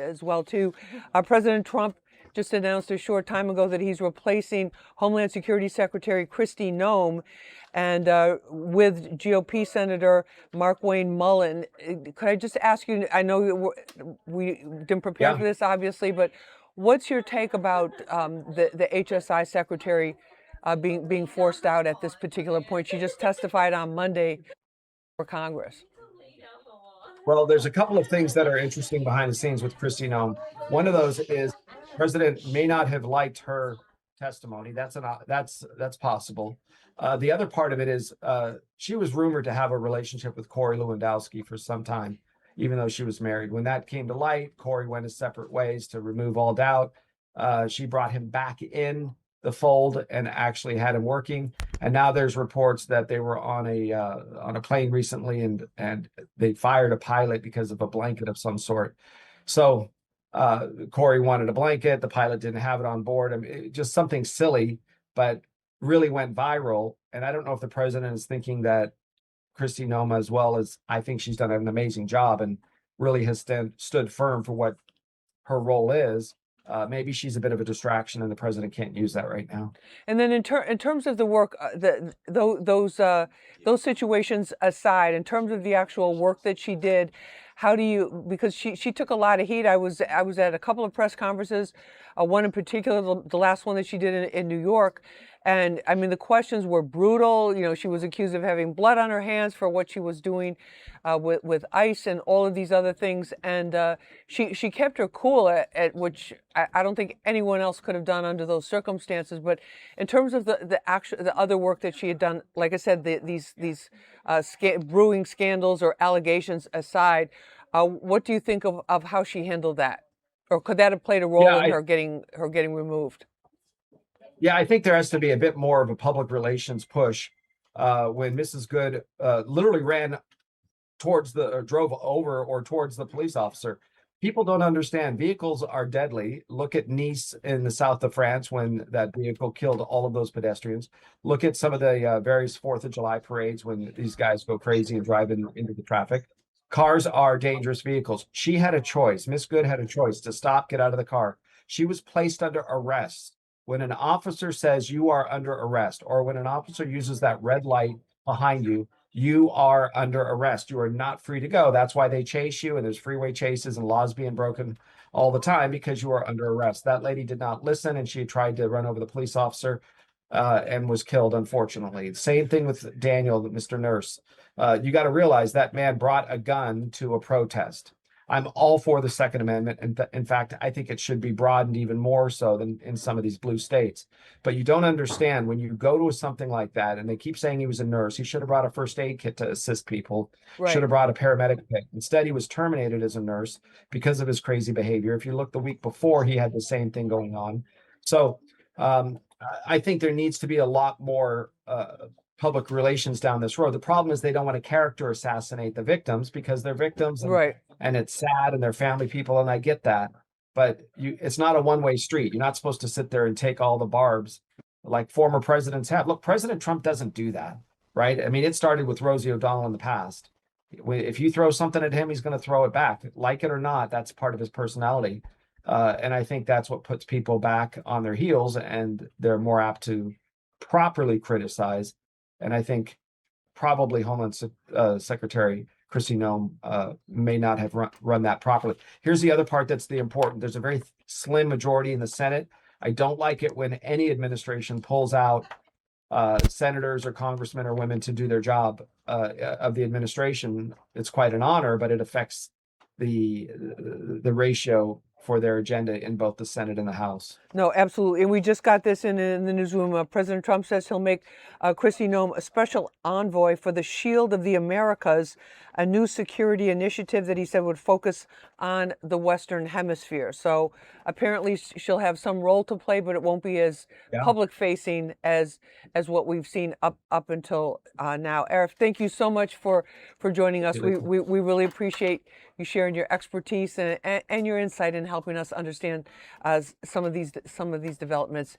as well too. President Trump just announced a short time ago that he's replacing Homeland Security Secretary Kristi Noem and with GOP Senator Mark Wayne Mullen. Could I just ask you, I know we didn't prepare for this, obviously, but what's your take about the HSI Secretary being forced out at this particular point? She just testified on Monday for Congress. Well, there's a couple of things that are interesting behind the scenes with Kristi Noem. One of those is the president may not have liked her testimony. That's possible. The other part of it is she was rumored to have a relationship with Corey Lewandowski for some time, even though she was married. When that came to light, Corey went his separate ways to remove all doubt. She brought him back in the fold and actually had him working. And now there's reports that they were on a plane recently and they fired a pilot because of a blanket of some sort. So Corey wanted a blanket. The pilot didn't have it on board. I mean, just something silly, but really went viral. And I don't know if the president is thinking that Kristi Noem, as well as I think she's done an amazing job and really has stood firm for what her role is. Maybe she's a bit of a distraction, and the president can't use that right now. And then in terms of the work, those situations aside, in terms of the actual work that she did, how do you? Because she took a lot of heat. I was at a couple of press conferences, one in particular, the last one that she did in New York. And I mean, the questions were brutal. You know, she was accused of having blood on her hands for what she was doing with ICE and all of these other things. And she kept her cool at which I don't think anyone else could have done under those circumstances. But in terms of the other work that she had done, like I said, these brewing scandals or allegations aside, what do you think of how she handled that, or could that have played a role in her getting removed? Yeah, I think there has to be a bit more of a public relations push. When Mrs. Good literally ran drove over or towards the police officer. People don't understand. Vehicles are deadly. Look at Nice in the south of France when that vehicle killed all of those pedestrians. Look at some of the various 4th of July parades when these guys go crazy and drive into the traffic. Cars are dangerous vehicles. She had a choice. Miss Good had a choice to stop, get out of the car. She was placed under arrest. When an officer says you are under arrest, or when an officer uses that red light behind you, you are under arrest. You are not free to go. That's why they chase you, and there's freeway chases and laws being broken all the time because you are under arrest. That lady did not listen, and she tried to run over the police officer and was killed, unfortunately. Same thing with Daniel, Mr. Nurse. You got to realize that man brought a gun to a protest. I'm all for the Second Amendment. And in fact, I think it should be broadened even more so than in some of these blue states. But you don't understand when you go to something like that, and they keep saying he was a nurse. He should have brought a first aid kit to assist people. Right. Should have brought a paramedic kit. Instead, he was terminated as a nurse because of his crazy behavior. If you look the week before, he had the same thing going on. So I think there needs to be a lot more public relations down this road. The problem is they don't want to character assassinate the victims because they're victims. Right. And it's sad and they're family people, and I get that. But it's not a one-way street. You're not supposed to sit there and take all the barbs like former presidents have. Look, President Trump doesn't do that, right? I mean, it started with Rosie O'Donnell in the past. If you throw something at him, he's going to throw it back. Like it or not, that's part of his personality. And I think that's what puts people back on their heels, and they're more apt to properly criticize. And I think probably Homeland Secretary Kristi Noem may not have run that properly. Here's the other part that's the important. There's a very slim majority in the Senate. I don't like it when any administration pulls out senators or congressmen or women to do their job of the administration. It's quite an honor, but it affects the ratio for their agenda in both the Senate and the House. No, absolutely. And we just got this in the newsroom. President Trump says he'll make Kristi Noem a special envoy for the Shield of the Americas, a new security initiative that he said would focus on the Western Hemisphere. So apparently she'll have some role to play, but it won't be as public facing as what we've seen up until now. Arif, thank you so much for joining us. We really appreciate you sharing your expertise and your insight in helping us understand some of these developments